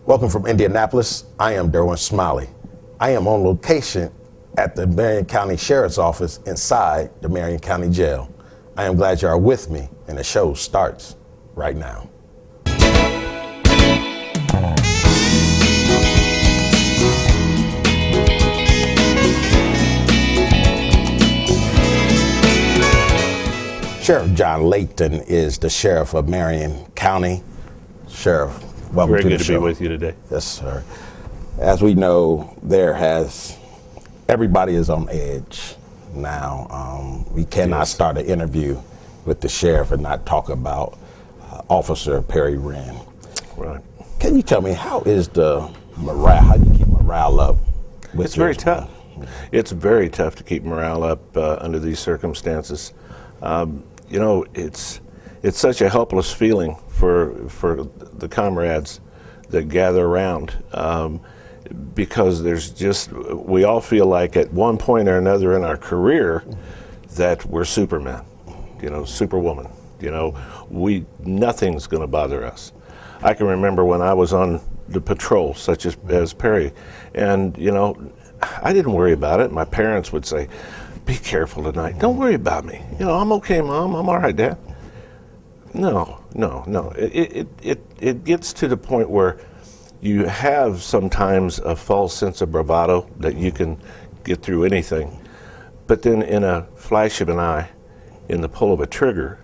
Welcome from Indianapolis. I am Derwin Smiley. I am on location at the Marion County Sheriff's Office inside the Marion County Jail. I am glad you are with me, and the show starts right now. Sheriff John Layton is the sheriff of Marion County. Sheriff, welcome to the show. Very good to be with you today. Yes, sir. As we know, everybody is on edge now. We cannot start an interview with the sheriff and not talk about Officer Perry Wren. Right. Can you tell me, how is the morale? How do you keep morale up? It's very tough. It's very tough to keep morale up under these circumstances. It's such a helpless feeling for the comrades that gather around, because we all feel like at one point or another in our career that we're Superman, Superwoman. Nothing's going to bother us. I can remember when I was on the patrol, such as Perry, and I didn't worry about it. My parents would say, "Be careful tonight. Don't worry about me. I'm okay, Mom. I'm all right, Dad." No. It gets to the point where you have sometimes a false sense of bravado that you can get through anything. But then in a flash of an eye, in the pull of a trigger,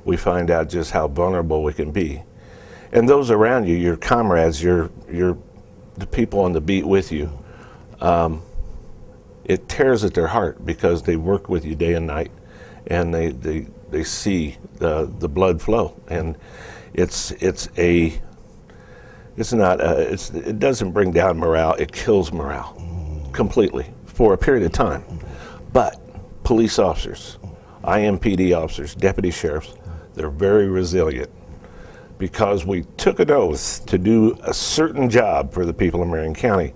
we find out just how vulnerable we can be. And those around you, your comrades, the people on the beat with you, it tears at their heart because they work with you day and night, and they see the blood flow, and it doesn't bring down morale. It kills morale completely for a period of time. But police officers, IMPD officers, deputy sheriffs, they're very resilient because we took an oath to do a certain job for the people of Marion County.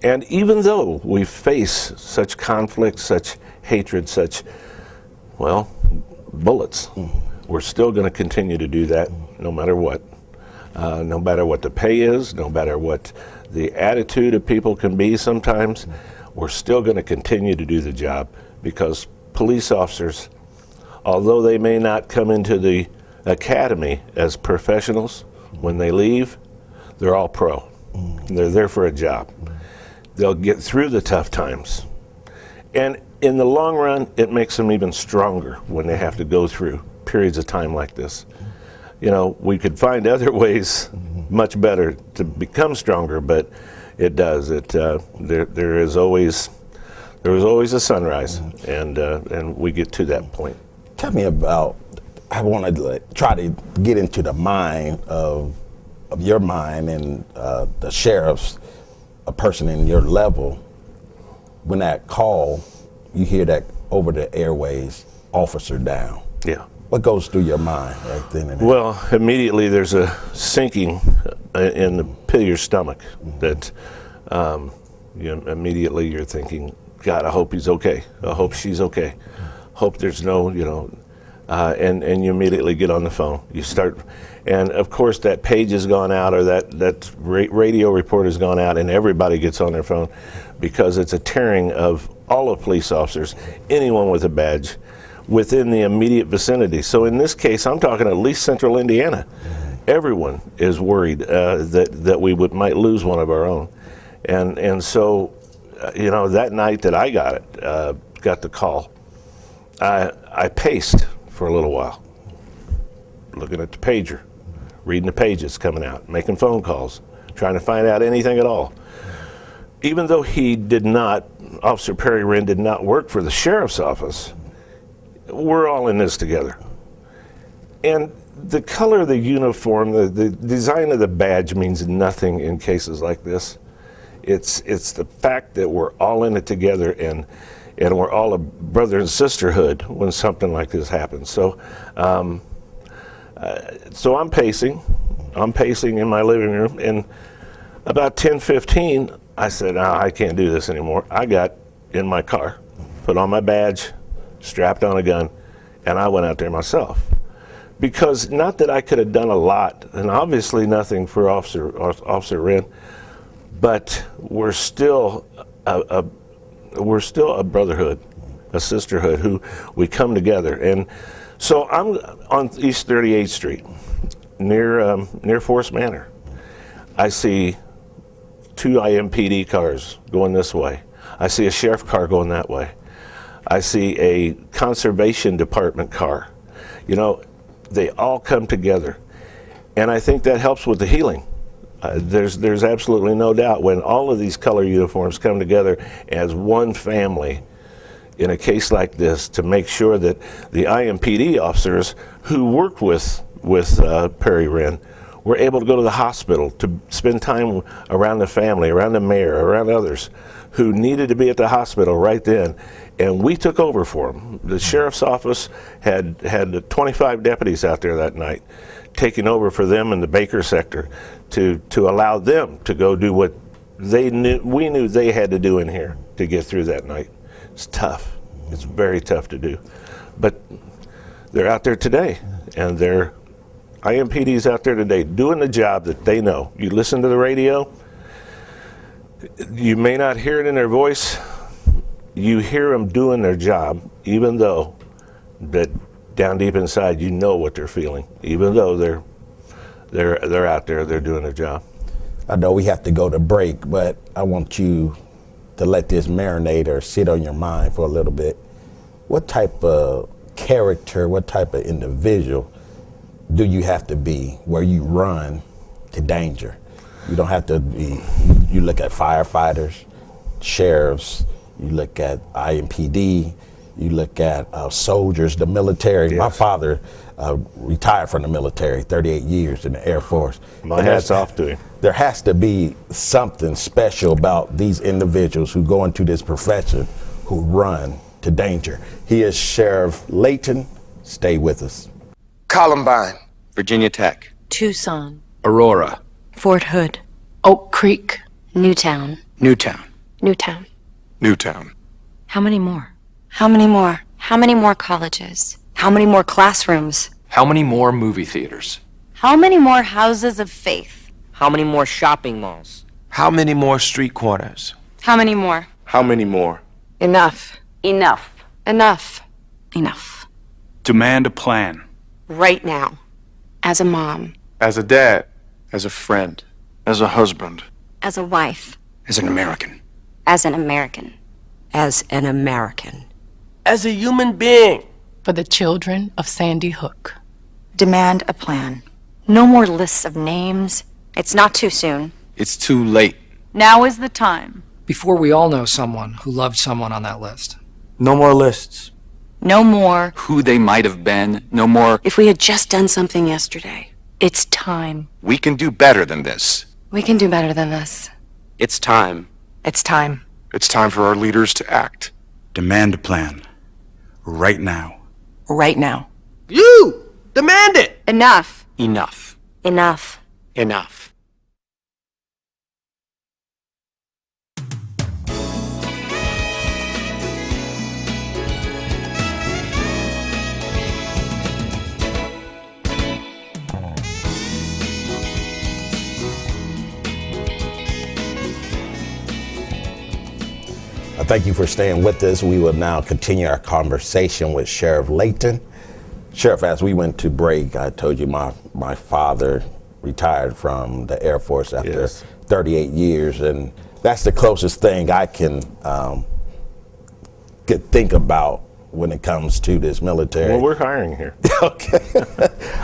And even though we face such conflict, such hatred, such, bullets, we're still going to continue to do that no matter what. No matter what the pay is, no matter what the attitude of people can be sometimes, we're still going to continue to do the job, because police officers, although they may not come into the academy as professionals, when they leave, they're all pro. They're there for a job. They'll get through the tough times. And in the long run, it makes them even stronger when they have to go through periods of time like this. We could find other ways much better to become stronger, but it does. There is always a sunrise, and we get to that point. Tell me about, I want to try to get into the mind of your mind and the sheriff's, a person in your level, when that call, you hear that over the airways, officer down. Yeah. What goes through your mind right then and there? Well, immediately there's a sinking in the pit of your stomach that immediately you're thinking, God, I hope he's okay. I hope she's okay. Hope there's no, and you immediately get on the phone. You start, and of course that page has gone out, or that radio report has gone out, and everybody gets on their phone, because it's a tearing of all of police officers, anyone with a badge, within the immediate vicinity. So in this case, I'm talking at least central Indiana. Everyone is worried that we might lose one of our own. And so, that night that I got the call, I paced for a little while, looking at the pager, reading the pages coming out, making phone calls, trying to find out anything at all. Even though Officer Perry Wren did not work for the sheriff's office, we're all in this together. And the color of the uniform, the design of the badge means nothing in cases like this. It's the fact that we're all in it together, and we're all a brother and sisterhood when something like this happens. So I'm pacing in my living room, and about 10:15, I said, I can't do this anymore. I got in my car, put on my badge, strapped on a gun, and I went out there myself, because not that I could have done a lot, and obviously nothing for Officer Wren, but we're still a brotherhood, a sisterhood who we come together. And so I'm on East 38th Street, near Forest Manor. I see 2 IMPD cars going this way. I see a sheriff car going that way. I see a conservation department car. You know, they all come together. And I think that helps with the healing. There's absolutely no doubt when all of these color uniforms come together as one family in a case like this to make sure that the IMPD officers who work with Perry Wren were able to go to the hospital to spend time around the family, around the mayor, around others who needed to be at the hospital right then, and we took over for them. The sheriff's office had 25 deputies out there that night, taking over for them in the Baker sector to allow them to go do what we knew they had to do in here to get through that night. It's tough. It's very tough to do, but they're out there today, and they're IMPD's out there today doing the job that they know. You listen to the radio, you may not hear it in their voice. You hear them doing their job, even though that down deep inside you know what they're feeling. Even though they're out there, they're doing their job. I know we have to go to break, but I want you to let this marinate or sit on your mind for a little bit. What type of character, what type of individual do you have to be where you run to danger? You don't have to be, you look at firefighters, sheriffs, you look at IMPD, you look at soldiers, the military. Yes. My father retired from the military, 38 years in the Air Force. My hat's off to him. There has to be something special about these individuals who go into this profession, who run to danger. He is Sheriff Layton. Stay with us. Columbine. Virginia Tech. Tucson. Aurora. Fort Hood. Oak Creek. Newtown. Newtown. Newtown. Newtown. How many more? How many more? How many more colleges? How many more classrooms? How many more movie theaters? How many more houses of faith? How many more shopping malls? How many more street corners? How many more? How many more? Enough. Enough. Enough. Enough. Demand a plan. Right now. As a mom. As a dad. As a friend. As a husband. As a wife. As an American. As an American. As an American. As a human being. For the children of Sandy Hook. Demand a plan. No more lists of names. It's not too soon. It's too late. Now is the time. Before we all know someone who loved someone on that list. No more lists. No more. Who they might have been. No more. If we had just done something yesterday. It's time. We can do better than this. We can do better than this. It's time. It's time. It's time for our leaders to act. Demand a plan. Right now. Right now. You! Demand it! Enough. Enough. Enough. Enough. Thank you for staying with us. We will now continue our conversation with Sheriff Layton. Sheriff, as we went to break, I told you my father retired from the Air Force after 38 years, and that's the closest thing I can think about when it comes to this military. Well, we're hiring here. Okay.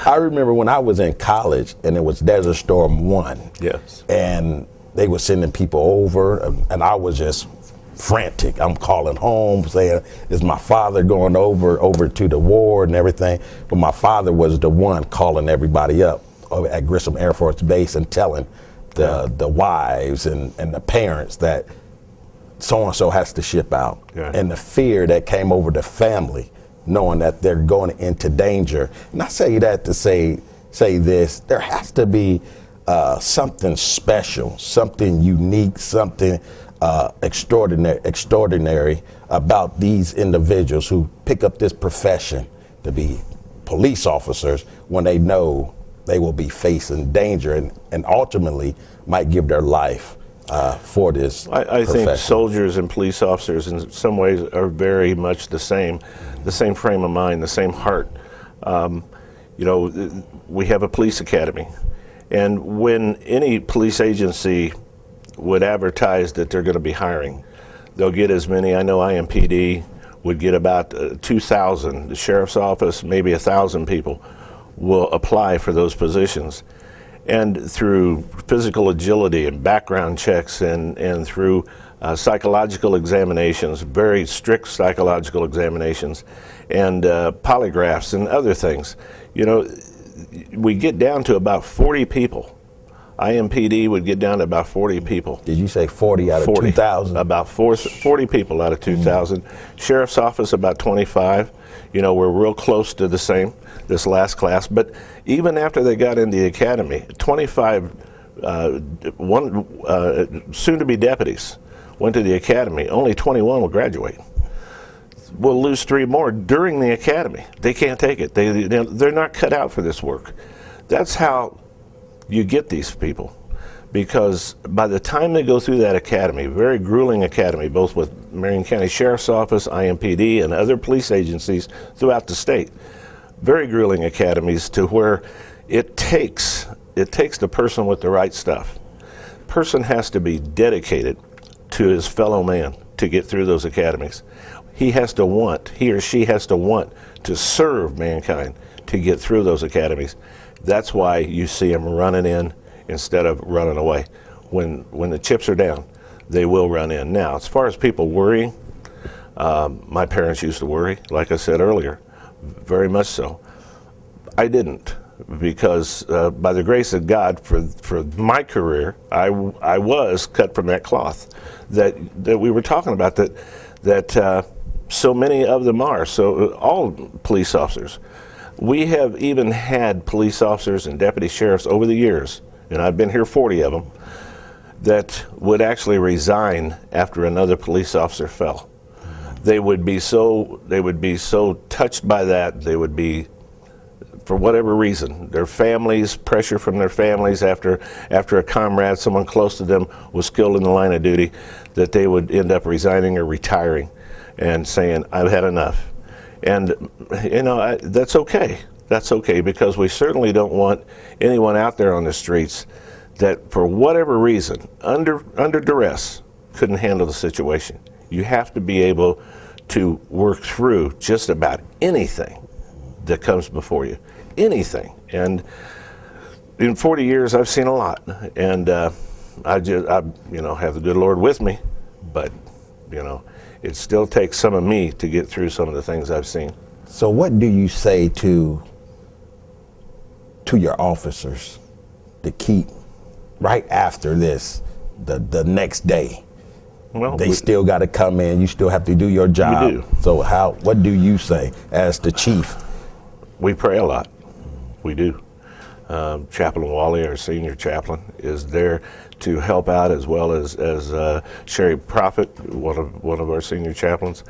I remember when I was in college, and it was Desert Storm 1. Yes. And they were sending people over, and I was just frantic. I'm calling home saying, is my father going over to the war and everything? But my father was the one calling everybody up at Grissom Air Force Base and telling the wives and the parents that so-and-so has to ship out. Yeah. And the fear that came over the family, knowing that they're going into danger. And I say that to say this, there has to be something special, something unique, something extraordinary about these individuals who pick up this profession to be police officers when they know they will be facing danger and ultimately might give their life for this I think profession. soldiers and police officers in some ways are very much the same frame of mind, the same heart. We have a police academy, and when any police agency would advertise that they're going to be hiring, they'll get as many. I know IMPD would get about 2,000. The sheriff's office, maybe 1,000 people will apply for those positions. And through physical agility and background checks and through psychological examinations, very strict psychological examinations, and polygraphs and other things, we get down to about 40 people. IMPD would get down to about 40 people. Did you say 40 out of 2,000? About 40 people out of 2,000. Sheriff's office, about 25. We're real close to the same, this last class. But even after they got into the academy, 25 soon-to-be deputies went to the academy. Only 21 will graduate. We'll lose 3 more during the academy. They can't take it. They're not cut out for this work. That's how you get these people, because by the time they go through that academy, very grueling academy, both with Marion County Sheriff's Office, IMPD, and other police agencies throughout the state, very grueling academies to where it takes the person with the right stuff. Person has to be dedicated to his fellow man to get through those academies. He or she has to want to serve mankind to get through those academies. That's why you see them running in instead of running away. When the chips are down, they will run in. Now, as far as people worrying, my parents used to worry, like I said earlier, very much so. I didn't, because by the grace of God, for my career, I was cut from that cloth that we were talking about, that so many of them are. So all police officers. We have even had police officers and deputy sheriffs over the years, and I've been here 40 of them, that would actually resign after another police officer fell. They would be so touched by that. They would be, for whatever reason, their families, pressure from their families after a comrade, someone close to them, was killed in the line of duty, that they would end up resigning or retiring and saying, I've had enough. And, that's okay. That's okay, because we certainly don't want anyone out there on the streets that, for whatever reason, under duress, couldn't handle the situation. You have to be able to work through just about anything that comes before you. Anything. And in 40 years, I've seen a lot. And I have the good Lord with me, but, it still takes some of me to get through some of the things I've seen. So what do you say to your officers to keep right after this, the next day? Well, they still got to come in. You still have to do your job. We do. So what do you say as the chief? We pray a lot. We do. Chaplain Wally, our senior chaplain, is there to help out, as well as Sherry Prophet, one of our senior chaplains.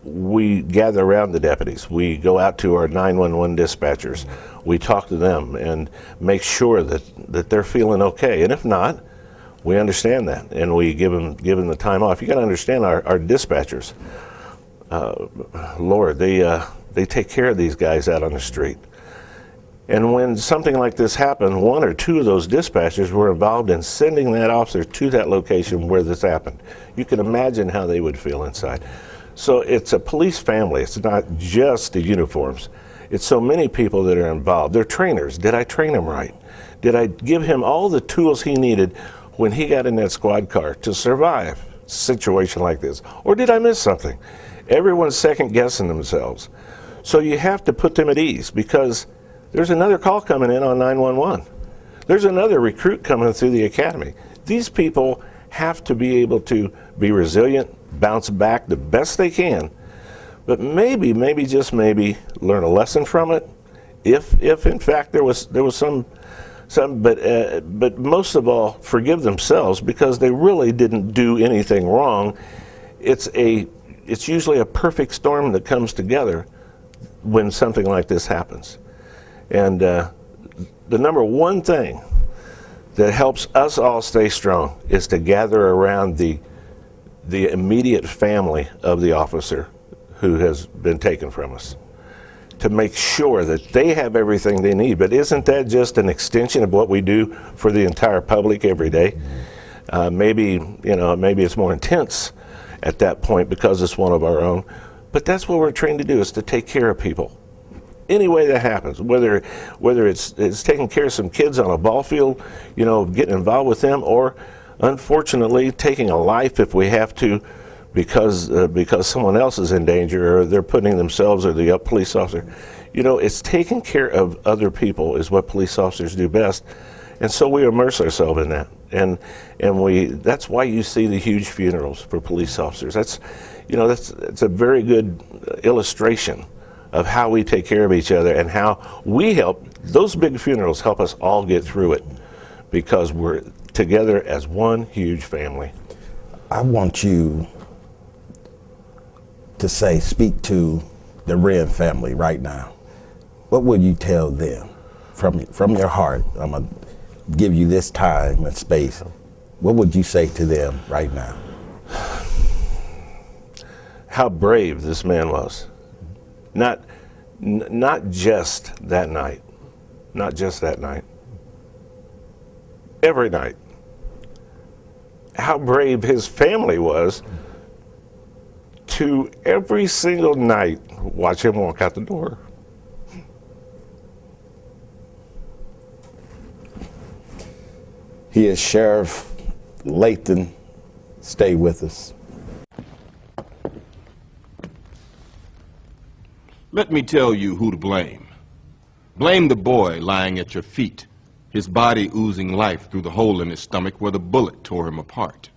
We gather around the deputies. We go out to our 911 dispatchers. We talk to them and make sure that they're feeling okay. And if not, we understand that, and we give them the time off. You got to understand our dispatchers. Lord, they take care of these guys out on the street. And when something like this happened, 1 or 2 of those dispatchers were involved in sending that officer to that location where this happened. You can imagine how they would feel inside. So it's a police family. It's not just the uniforms. It's so many people that are involved. They're trainers. Did I train him right? Did I give him all the tools he needed when he got in that squad car to survive a situation like this? Or did I miss something? Everyone's second guessing themselves. So you have to put them at ease, because there's another call coming in on 911. There's another recruit coming through the academy. These people have to be able to be resilient, bounce back the best they can, but maybe just maybe learn a lesson from it. If in fact there was some, but most of all, forgive themselves, because they really didn't do anything wrong. It's usually a perfect storm that comes together when something like this happens. And the number one thing that helps us all stay strong is to gather around the immediate family of the officer who has been taken from us, to make sure that they have everything they need. But isn't that just an extension of what we do for the entire public every day? Maybe it's more intense at that point because it's one of our own. But that's what we're trained to do, is to take care of people. Any way that happens, whether it's taking care of some kids on a ball field, getting involved with them, or unfortunately taking a life if we have to, because someone else is in danger, or they're putting themselves or the police officer. It's taking care of other people is what police officers do best, and so we immerse ourselves in that. And that's why you see the huge funerals for police officers. That's a very good illustration of how we take care of each other and how we help. Those big funerals help us all get through it because we're together as one huge family. I want you to speak to the Wren family right now. What would you tell them from your heart? I'm going to give you this time and space. What would you say to them right now? How brave this man was. Not just that night. Not just that night. Every night. How brave his family was to every single night watch him walk out the door. He is Sheriff Layton. Stay with us. Let me tell you who to blame. Blame the boy lying at your feet, his body oozing life through the hole in his stomach where the bullet tore him apart.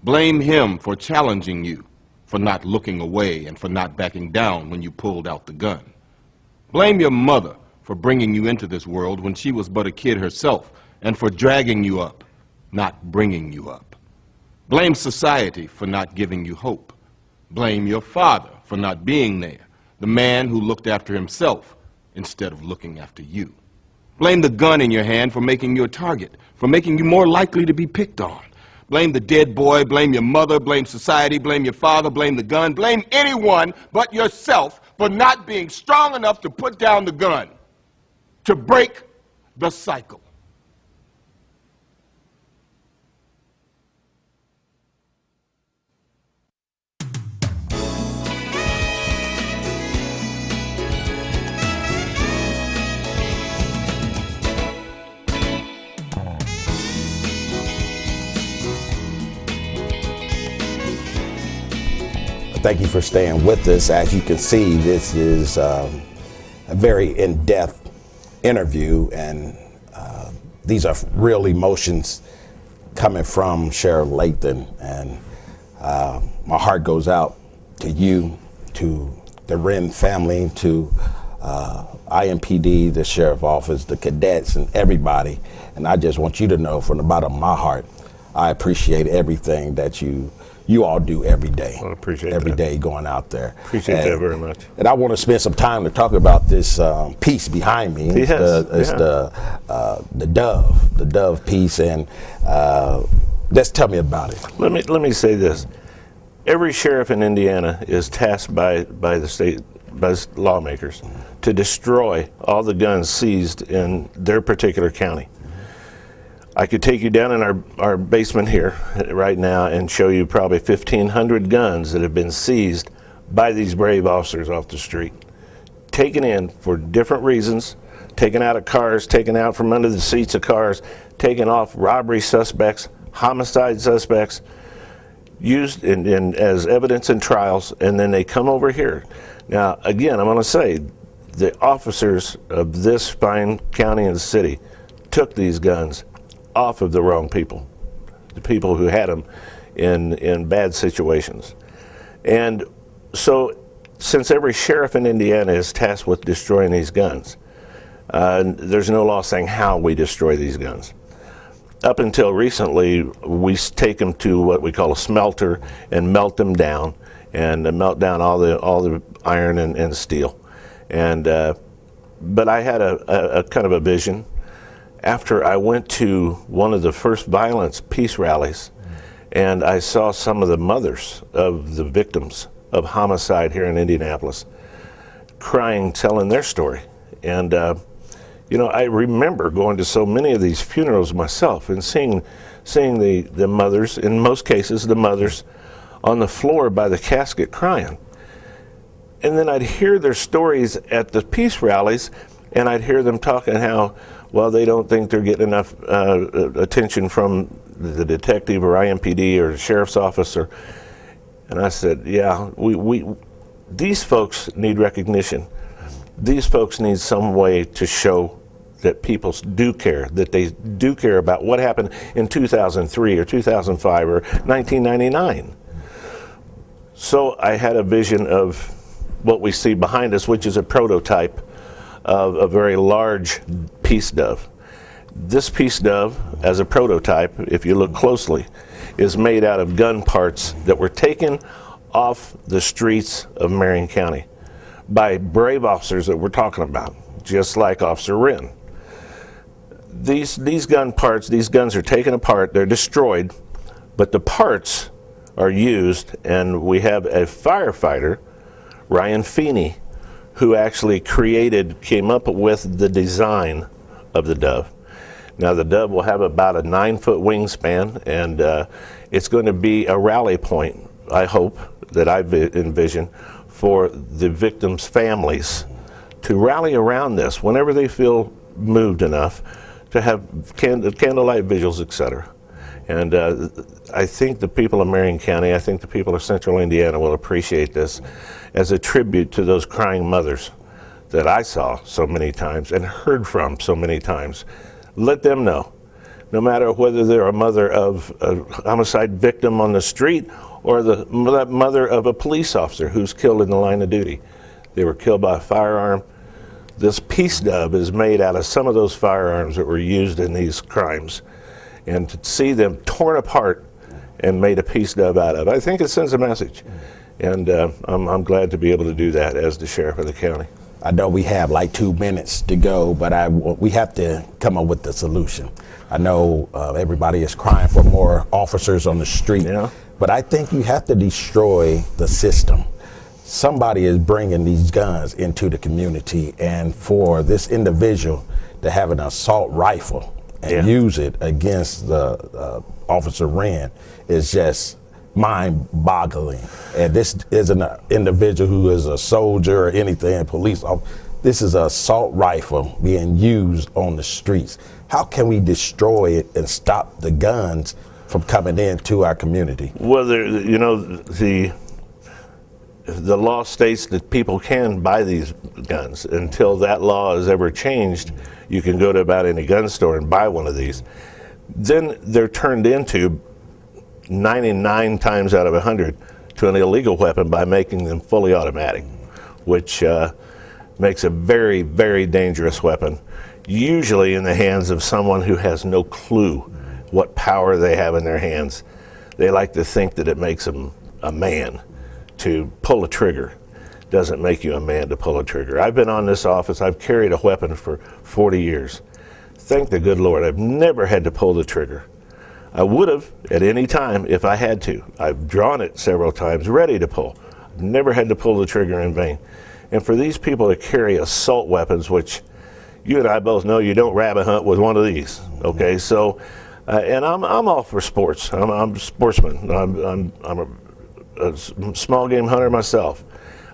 Blame him for challenging you, for not looking away and for not backing down when you pulled out the gun. Blame your mother for bringing you into this world when she was but a kid herself and for dragging you up, not bringing you up. Blame society for not giving you hope. Blame your father for not being there, the man who looked after himself instead of looking after you. Blame the gun in your hand for making you a target, for making you more likely to be picked on. Blame the dead boy, blame your mother, blame society, blame your father, blame the gun, blame anyone but yourself for not being strong enough to put down the gun, to break the cycle. Thank you for staying with us. As you can see, this is a very in-depth interview, and these are real emotions coming from Sheriff Layton. And my heart goes out to you, to the Wren family, to IMPD, the Sheriff Office, the cadets, and everybody. And I just want you to know from the bottom of my heart, I appreciate everything that you all do every day. I appreciate every that. day going out there. Appreciate that very much. And I want to spend some time to talk about this piece behind me. Yes, The Dove piece, and just tell me about it. Let me say this: every sheriff in Indiana is tasked by the state, by lawmakers, to destroy all the guns seized in their particular county. I could take you down in our basement here right now and show you probably 1,500 guns that have been seized by these brave officers off the street, taken in for different reasons, taken out of cars, taken out from under the seats of cars, taken off robbery suspects, homicide suspects, used as evidence in trials, and then they come over here. Now, again, I'm going to say the officers of this fine county and city took these guns off of the wrong people, the people who had them in bad situations. And so since every sheriff in Indiana is tasked with destroying these guns, there's no law saying how we destroy these guns. Up until recently, we take them to what we call a smelter and melt them down, and melt down all the iron and steel. And but I had a kind of a vision after I went to one of the first violence peace rallies, and I saw some of the mothers of the victims of homicide here in Indianapolis crying, telling their story. And I remember going to so many of these funerals myself and seeing the mothers, in most cases the mothers, on the floor by the casket crying. And then I'd hear their stories at the peace rallies, and I'd hear them talking how, well, they don't think they're getting enough attention from the detective or IMPD or the sheriff's office. And I said, yeah, these folks need recognition. These folks need some way to show that people do care, that they do care about what happened in 2003 or 2005 or 1999. So I had a vision of what we see behind us, which is a prototype of a very large peace dove. This peace dove, as a prototype, if you look closely, is made out of gun parts that were taken off the streets of Marion County by brave officers that we're talking about, just like Officer Wren. These gun parts, these guns are taken apart, they're destroyed, but the parts are used, and we have a firefighter, Ryan Feeney, who actually came up with the design of the dove. Now the dove will have about a 9-foot wingspan, and it's going to be a rally point, I hope, that I envision for the victims' families to rally around this whenever they feel moved enough to have candlelight vigils, etc. And I think the people of Marion County, I think the people of Central Indiana will appreciate this as a tribute to those crying mothers that I saw so many times and heard from so many times. Let them know, no matter whether they're a mother of a homicide victim on the street or the mother of a police officer who's killed in the line of duty. They were killed by a firearm. This peace dove is made out of some of those firearms that were used in these crimes. And to see them torn apart and made a peace dove out of, I think it sends a message. And I'm glad to be able to do that as the sheriff of the county. I know we have like 2 minutes to go, but we have to come up with the solution. I know everybody is crying for more officers on the street, but I think you have to destroy the system. Somebody is bringing these guns into the community, and for this individual to have an assault rifle and use it against the Officer Wren is just mind-boggling. And this isn't an individual who is a soldier or anything, police officer. This is an assault rifle being used on the streets. How can we destroy it and stop the guns from coming into our community? Well, the law states that people can buy these guns. Until that law is ever changed, you can go to about any gun store and buy one of these. Then they're turned into 99 times out of 100 to an illegal weapon by making them fully automatic, which makes a very, very dangerous weapon, usually in the hands of someone who has no clue what power they have in their hands. They like to think that it makes them a man to pull a trigger. Doesn't make you a man to pull a trigger. I've been on this office, I've carried a weapon for 40 years. Thank the good Lord, I've never had to pull the trigger. I would have at any time if I had to. I've drawn it several times, ready to pull. I've never had to pull the trigger in vain. And for these people to carry assault weapons, which you and I both know you don't rabbit hunt with one of these, okay? So, and I'm all for sports. I'm a sportsman. I'm a small game hunter myself.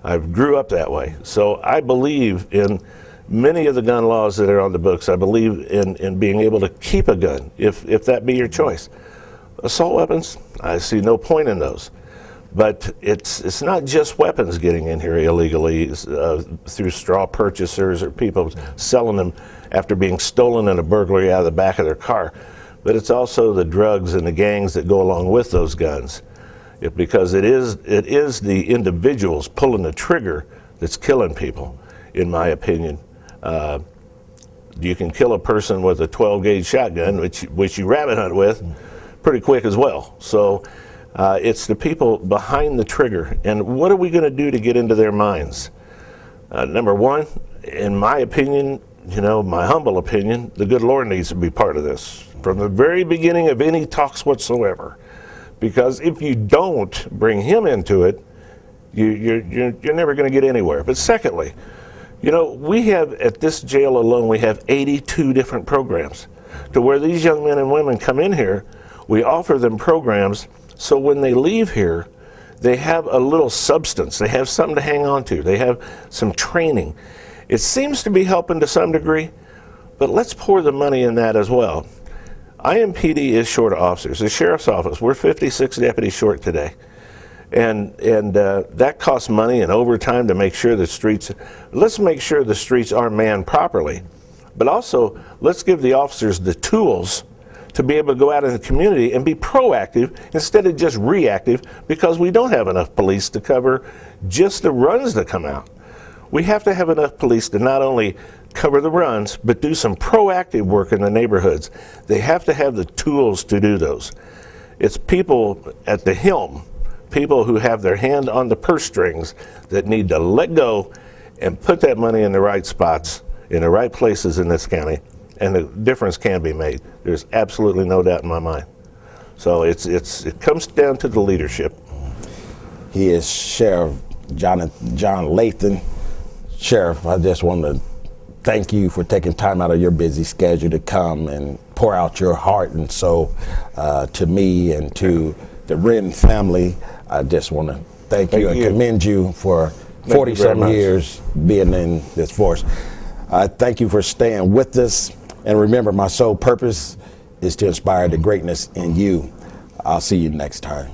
I grew up that way. So I believe in many of the gun laws that are on the books. I believe in being able to keep a gun, if that be your choice. Assault weapons, I see no point in those. But it's not just weapons getting in here illegally through straw purchasers or people selling them after being stolen in a burglary out of the back of their car. But it's also the drugs and the gangs that go along with those guns. Because it is the individuals pulling the trigger that's killing people, in my opinion. You can kill a person with a 12-gauge shotgun, which you rabbit hunt with, pretty quick as well. So it's the people behind the trigger. And what are we going to do to get into their minds? Number one, in my opinion, my humble opinion, the good Lord needs to be part of this from the very beginning of any talks whatsoever. Because if you don't bring him into it, you're never going to get anywhere. But secondly, we have, at this jail alone, we have 82 different programs to where these young men and women come in here. We offer them programs so when they leave here, they have a little substance. They have something to hang on to. They have some training. It seems to be helping to some degree, but let's pour the money in that as well. IMPD is short of officers. The sheriff's office, we're 56 deputies short today. And that costs money and overtime to make sure let's make sure the streets are manned properly. But also, let's give the officers the tools to be able to go out in the community and be proactive instead of just reactive, because we don't have enough police to cover just the runs that come out. We have to have enough police to not only cover the runs, but do some proactive work in the neighborhoods. They have to have the tools to do those. It's people at the helm, people who have their hand on the purse strings, that need to let go and put that money in the right spots, in the right places in this county, and the difference can be made. There's absolutely no doubt in my mind. So it comes down to the leadership. He is Sheriff John Layton. Sheriff, I just want to thank you for taking time out of your busy schedule to come and pour out your heart and soul to me and to the Wren family. I just want to thank you and commend you for 40-some years being in this force. I thank you for staying with us. And remember, my sole purpose is to inspire the greatness in you. I'll see you next time.